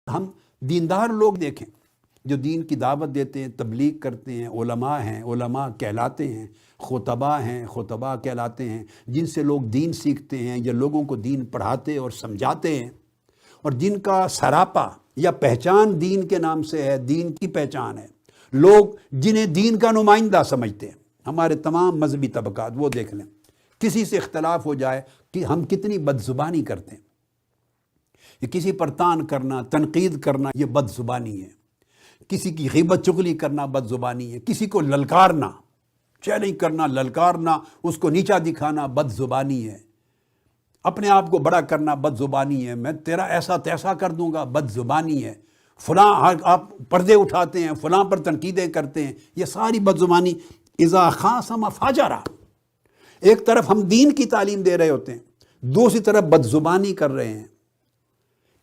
ہم دیندار لوگ دیکھیں جو دین کی دعوت دیتے ہیں، تبلیغ کرتے ہیں، علماء کہلاتے ہیں، خطباء کہلاتے ہیں، جن سے لوگ دین سیکھتے ہیں یا لوگوں کو دین پڑھاتے اور سمجھاتے ہیں، اور جن کا سراپا یا پہچان دین کے نام سے ہے، دین کی پہچان ہے، لوگ جنہیں دین کا نمائندہ سمجھتے ہیں۔ ہمارے تمام مذہبی طبقات وہ دیکھ لیں، کسی سے اختلاف ہو جائے کہ ہم کتنی بد زبانی کرتے ہیں، یہ کسی پر تان کرنا، تنقید کرنا، یہ بد زبانی ہے۔ کسی کی غیبت چغلی کرنا بد زبانی ہے۔ کسی کو للکارنا، چیلنج کرنا، للکارنا، اس کو نیچا دکھانا بد زبانی ہے۔ اپنے آپ کو بڑا کرنا بد زبانی ہے۔ میں تیرا ایسا تیسا کر دوں گا، بد زبانی ہے۔ فلاں آپ پردے اٹھاتے ہیں، فلاں پر تنقیدیں کرتے ہیں، یہ ساری بد زبانی۔ اذا خاصم فاجرا، ایک طرف ہم دین کی تعلیم دے رہے ہوتے ہیں، دوسری طرف بد زبانی کر رہے ہیں،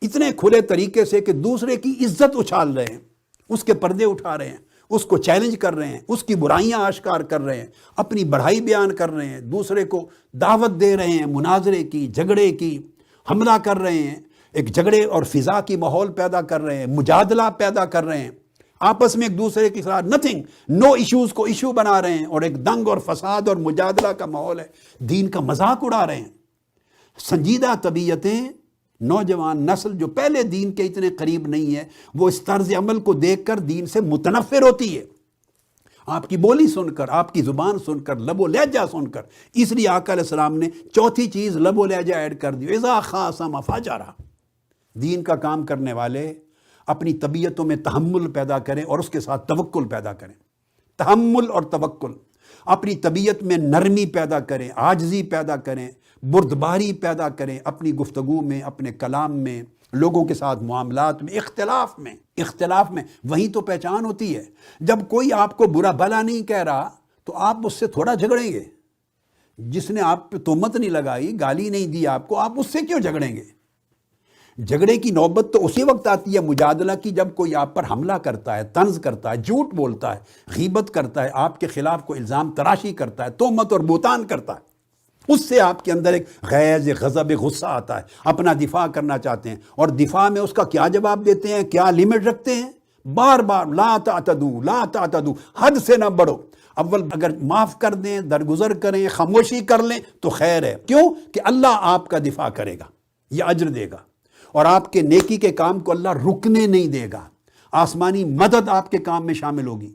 اتنے کھلے طریقے سے کہ دوسرے کی عزت اچھال رہے ہیں، اس کے پردے اٹھا رہے ہیں، اس کو چیلنج کر رہے ہیں، اس کی برائیاں آشکار کر رہے ہیں، اپنی بڑائی بیان کر رہے ہیں، دوسرے کو دعوت دے رہے ہیں مناظرے کی، جھگڑے کی، حملہ کر رہے ہیں، ایک جھگڑے اور فضا کی ماحول پیدا کر رہے ہیں، مجادلہ پیدا کر رہے ہیں، آپس میں ایک دوسرے کے ساتھ نو ایشوز کو ایشو بنا رہے ہیں، اور ایک دنگ اور فساد اور مجادلہ کا ماحول ہے، دین کا مذاق اڑا رہے ہیں۔ سنجیدہ طبیعتیں نوجوان نسل جو پہلے دین کے اتنے قریب نہیں ہے، وہ اس طرز عمل کو دیکھ کر دین سے متنفر ہوتی ہے، آپ کی بولی سن کر، آپ کی زبان سن کر، لب و لہجہ سن کر۔ اس لیے آقا علیہ السلام نے چوتھی چیز لب و لہجہ ایڈ کر دی، اذا خاصم فاجرا۔ دین کا کام کرنے والے اپنی طبیعتوں میں تحمل پیدا کریں اور اس کے ساتھ توکل پیدا کریں۔ تحمل اور توکل، اپنی طبیعت میں نرمی پیدا کریں، عاجزی پیدا کریں، بردباری پیدا کریں، اپنی گفتگو میں، اپنے کلام میں، لوگوں کے ساتھ معاملات میں، اختلاف میں وہی تو پہچان ہوتی ہے۔ جب کوئی آپ کو برا بھلا نہیں کہہ رہا تو آپ اس سے تھوڑا جھگڑیں گے۔ جس نے آپ پہ تہمت نہیں لگائی، گالی نہیں دی آپ کو، آپ اس سے کیوں جھگڑیں گے؟ جھگڑے کی نوبت تو اسی وقت آتی ہے مجادلہ کی، جب کوئی آپ پر حملہ کرتا ہے، طنز کرتا ہے، جھوٹ بولتا ہے، غیبت کرتا ہے، آپ کے خلاف کوئی الزام تراشی کرتا ہے، تہمت اور بہتان کرتا ہے۔ اس سے آپ کے اندر ایک غیظ، غضب، غصہ آتا ہے، اپنا دفاع کرنا چاہتے ہیں، اور دفاع میں اس کا کیا جواب دیتے ہیں، کیا لیمٹ رکھتے ہیں؟ بار بار لا تعتدوا، حد سے نہ بڑھو۔ اول اگر معاف کر دیں، درگزر کریں، خاموشی کر لیں تو خیر ہے۔ کیوں؟ کہ اللہ آپ کا دفاع کرے گا، یہ اجر دے گا، اور آپ کے نیکی کے کام کو اللہ رکنے نہیں دے گا، آسمانی مدد آپ کے کام میں شامل ہوگی۔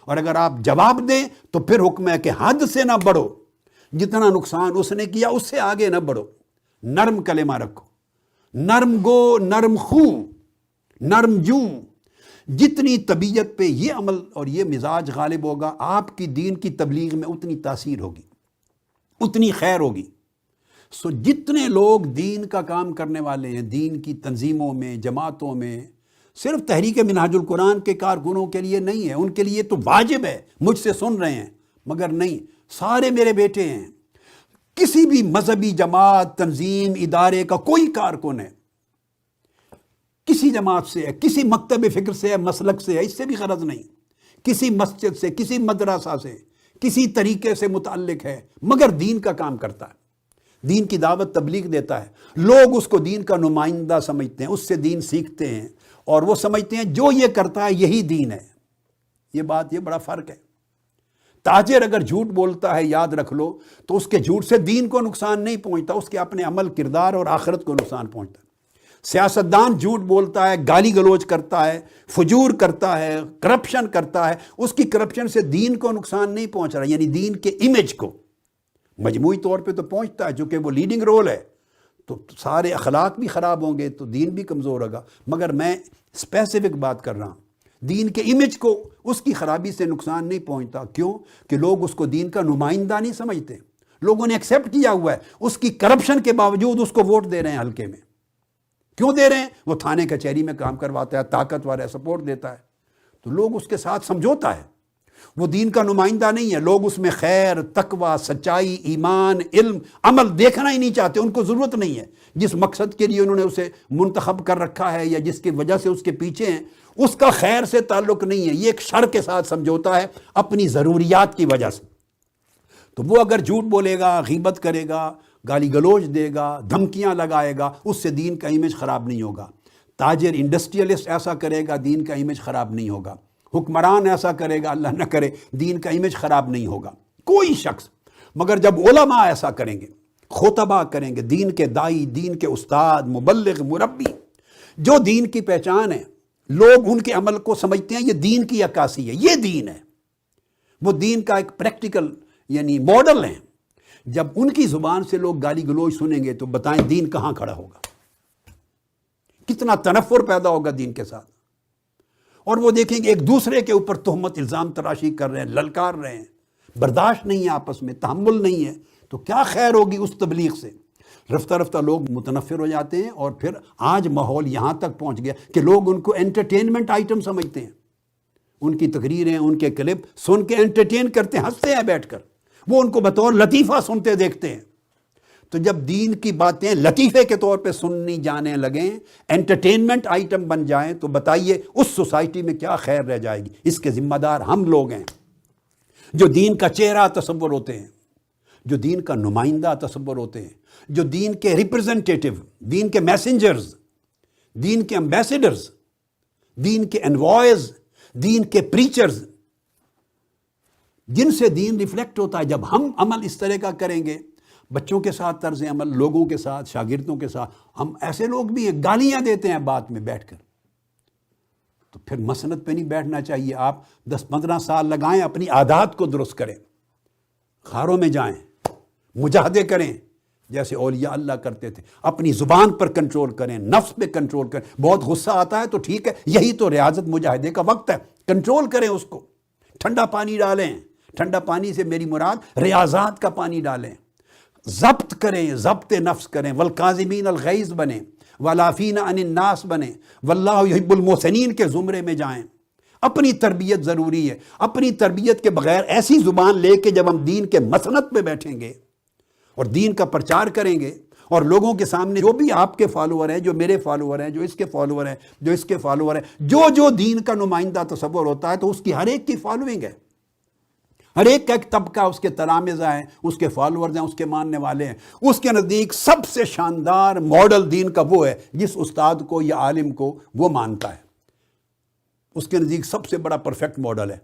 اور اگر آپ جواب دیں تو پھر حکم ہے کہ حد سے نہ بڑھو، جتنا نقصان اس نے کیا اس سے آگے نہ بڑھو، نرم کلمہ رکھو، نرم گو، نرم خو، نرم جو۔ جتنی طبیعت پہ یہ عمل اور یہ مزاج غالب ہوگا، آپ کی دین کی تبلیغ میں اتنی تاثیر ہوگی، اتنی خیر ہوگی۔ جتنے لوگ دین کا کام کرنے والے ہیں، دین کی تنظیموں میں، جماعتوں میں، صرف تحریک منہاج القرآن کے کارکنوں کے لیے نہیں ہے، ان کے لیے تو واجب ہے، مجھ سے سن رہے ہیں، مگر نہیں، سارے میرے بیٹے ہیں۔ کسی بھی مذہبی جماعت، تنظیم، ادارے کا کوئی کارکن ہے، کسی جماعت سے ہے، کسی مکتب فکر سے ہے، مسلک سے ہے، اس سے بھی غرض نہیں، کسی مسجد سے، کسی مدرسہ سے، کسی طریقے سے متعلق ہے، مگر دین کا کام کرتا ہے، دین کی دعوت تبلیغ دیتا ہے، لوگ اس کو دین کا نمائندہ سمجھتے ہیں، اس سے دین سیکھتے ہیں، اور وہ سمجھتے ہیں جو یہ کرتا ہے یہی دین ہے۔ یہ بڑا فرق ہے۔ تاجر اگر جھوٹ بولتا ہے، یاد رکھ لو، تو اس کے جھوٹ سے دین کو نقصان نہیں پہنچتا، اس کے اپنے عمل، کردار اور آخرت کو نقصان پہنچتا ہے۔ سیاستدان جھوٹ بولتا ہے، گالی گلوچ کرتا ہے، فجور کرتا ہے، کرپشن کرتا ہے، اس کی کرپشن سے دین کو نقصان نہیں پہنچ رہا، یعنی دین کے امیج کو مجموعی طور پہ تو پہنچتا ہے، جو کہ وہ لیڈنگ رول ہے، تو سارے اخلاق بھی خراب ہوں گے تو دین بھی کمزور ہوگا۔ مگر میں اسپیسیفک بات کر رہا ہوں، دین کے امیج کو اس کی خرابی سے نقصان نہیں پہنچتا۔ کیوں؟ کہ لوگ اس کو دین کا نمائندہ نہیں سمجھتے، لوگوں نے ایکسیپٹ کیا ہوا ہے، اس کی کرپشن کے باوجود اس کو ووٹ دے رہے ہیں حلقے میں۔ کیوں دے رہے ہیں؟ وہ تھانے کچہری میں کام کرواتا ہے، طاقتور ہے، سپورٹ دیتا ہے، تو لوگ اس کے ساتھ سمجھوتا ہے، وہ دین کا نمائندہ نہیں ہے۔ لوگ اس میں خیر، تقوی، سچائی، ایمان، علم، عمل دیکھنا ہی نہیں چاہتے، ان کو ضرورت نہیں ہے۔ جس مقصد کے لیے انہوں نے اسے منتخب کر رکھا ہے یا جس کی وجہ سے اس کے پیچھے ہیں، اس کا خیر سے تعلق نہیں ہے، یہ ایک شر کے ساتھ سمجھوتا ہے اپنی ضروریات کی وجہ سے۔ تو وہ اگر جھوٹ بولے گا، غیبت کرے گا، گالی گلوچ دے گا، دھمکیاں لگائے گا، اس سے دین کا امیج خراب نہیں ہوگا۔ تاجر انڈسٹریلسٹ ایسا کرے گا دین کا امیج خراب نہیں ہوگا، حکمران ایسا کرے گا اللہ نہ کرے دین کا امیج خراب نہیں ہوگا، کوئی شخص۔ مگر جب علماء ایسا کریں گے، خطبہ کریں گے، دین کے دائی، دین کے استاد، مبلغ، مربی، جو دین کی پہچان ہے، لوگ ان کے عمل کو سمجھتے ہیں یہ دین کی عکاسی ہے، یہ دین ہے، وہ دین کا ایک پریکٹیکل یعنی ماڈل ہے۔ جب ان کی زبان سے لوگ گالی گلوچ سنیں گے تو بتائیں دین کہاں کھڑا ہوگا، کتنا تنفر پیدا ہوگا دین کے ساتھ۔ اور وہ دیکھیں گے ایک دوسرے کے اوپر تہمت الزام تراشی کر رہے ہیں، للکار رہے ہیں، برداشت نہیں ہے، آپس میں تحمل نہیں ہے، تو کیا خیر ہوگی اس تبلیغ سے؟ رفتہ رفتہ لوگ متنفر ہو جاتے ہیں، اور پھر آج ماحول یہاں تک پہنچ گیا کہ لوگ ان کو انٹرٹینمنٹ آئٹم سمجھتے ہیں، ان کی تقریریں، ان کے کلپ سن کے انٹرٹین کرتے ہیں، ہنستے ہیں بیٹھ کر، وہ ان کو بطور لطیفہ سنتے دیکھتے ہیں۔ تو جب دین کی باتیں لطیفے کے طور پہ سننی جانے لگیں، انٹرٹینمنٹ آئٹم بن جائیں، تو بتائیے اس سوسائٹی میں کیا خیر رہ جائے گی؟ اس کے ذمہ دار ہم لوگ ہیں جو دین کا چہرہ تصور ہوتے ہیں، جو دین کا نمائندہ تصور ہوتے ہیں، جو دین کے ریپرزنٹیٹیو، دین کے میسنجرز، دین کے امبیسڈرز، دین کے انوائز، دین کے پریچرز، جن سے دین ریفلیکٹ ہوتا ہے۔ جب ہم عمل اس طرح کا کریں گے، بچوں کے ساتھ طرز عمل، لوگوں کے ساتھ، شاگردوں کے ساتھ، ہم ایسے لوگ بھی ہیں گالیاں دیتے ہیں بات میں بیٹھ کر، تو پھر مسند پہ نہیں بیٹھنا چاہیے۔ آپ 10-15 سال لگائیں، اپنی عادات کو درست کریں، غاروں میں جائیں، مجاہدے کریں جیسے اولیاء اللہ کرتے تھے، اپنی زبان پر کنٹرول کریں، نفس پہ کنٹرول کریں۔ بہت غصہ آتا ہے تو ٹھیک ہے، یہی تو ریاضت مجاہدے کا وقت ہے، کنٹرول کریں اس کو، ٹھنڈا پانی ڈالیں، ٹھنڈا پانی سے میری مراد ریاضات کا پانی ڈالیں، ضبط کریں، ضبط نفس کریں، والکاظمین الغیظ بنیں، والعافین عن الناس بنیں، واللہ یحب المحسنین کے زمرے میں جائیں۔ اپنی تربیت ضروری ہے، اپنی تربیت کے بغیر ایسی زبان لے کے جب ہم دین کے مسند پہ بیٹھیں گے اور دین کا پرچار کریں گے، اور لوگوں کے سامنے جو بھی آپ کے فالوور ہیں، جو میرے فالوور ہیں، جو اس کے فالوور ہیں، جو اس کے فالوور ہیں، جو دین کا نمائندہ تصور ہوتا ہے تو اس کی ہر ایک کی فالوئنگ ہے، ہر ایک کا ایک طبقہ، اس کے تلامذہ ہیں، اس کے فالورز ہیں، اس کے ماننے والے ہیں۔ اس کے نزدیک سب سے شاندار ماڈل دین کا وہ ہے جس استاد کو یا عالم کو وہ مانتا ہے، اس کے نزدیک سب سے بڑا پرفیکٹ ماڈل ہے۔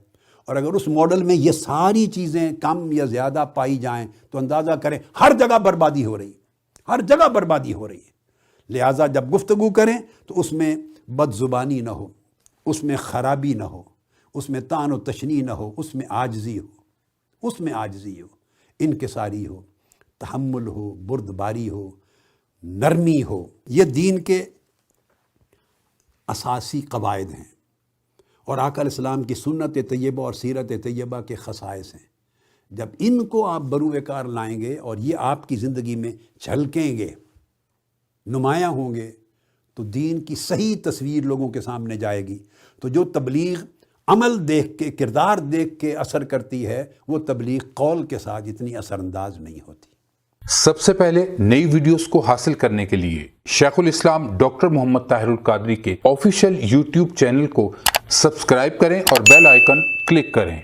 اور اگر اس ماڈل میں یہ ساری چیزیں کم یا زیادہ پائی جائیں تو اندازہ کریں ہر جگہ بربادی ہو رہی ہے، ہر جگہ بربادی ہو رہی ہے۔ لہٰذا جب گفتگو کریں تو اس میں بد زبانی نہ ہو، اس میں خرابی نہ ہو، اس میں طعن و تشنیع نہ ہو، اس میں عاجزی ہو، اس میں عاجزی ہو، انکساری ہو، تحمل ہو، بردباری ہو، نرمی ہو۔ یہ دین کے اساسی قواعد ہیں اور آقا علیہ السلام کی سنت طیبہ اور سیرت طیبہ کے خصائص ہیں۔ جب ان کو آپ بروئے کار لائیں گے اور یہ آپ کی زندگی میں جھلکیں گے، نمایاں ہوں گے، تو دین کی صحیح تصویر لوگوں کے سامنے جائے گی۔ تو جو تبلیغ عمل دیکھ کے، کردار دیکھ کے اثر کرتی ہے، وہ تبلیغ قول کے ساتھ اتنی اثر انداز نہیں ہوتی۔ سب سے پہلے نئی ویڈیوز کو حاصل کرنے کے لیے شیخ الاسلام ڈاکٹر محمد طاہر القادری کے آفیشیل یوٹیوب چینل کو سبسکرائب کریں اور بیل آئیکن کلک کریں۔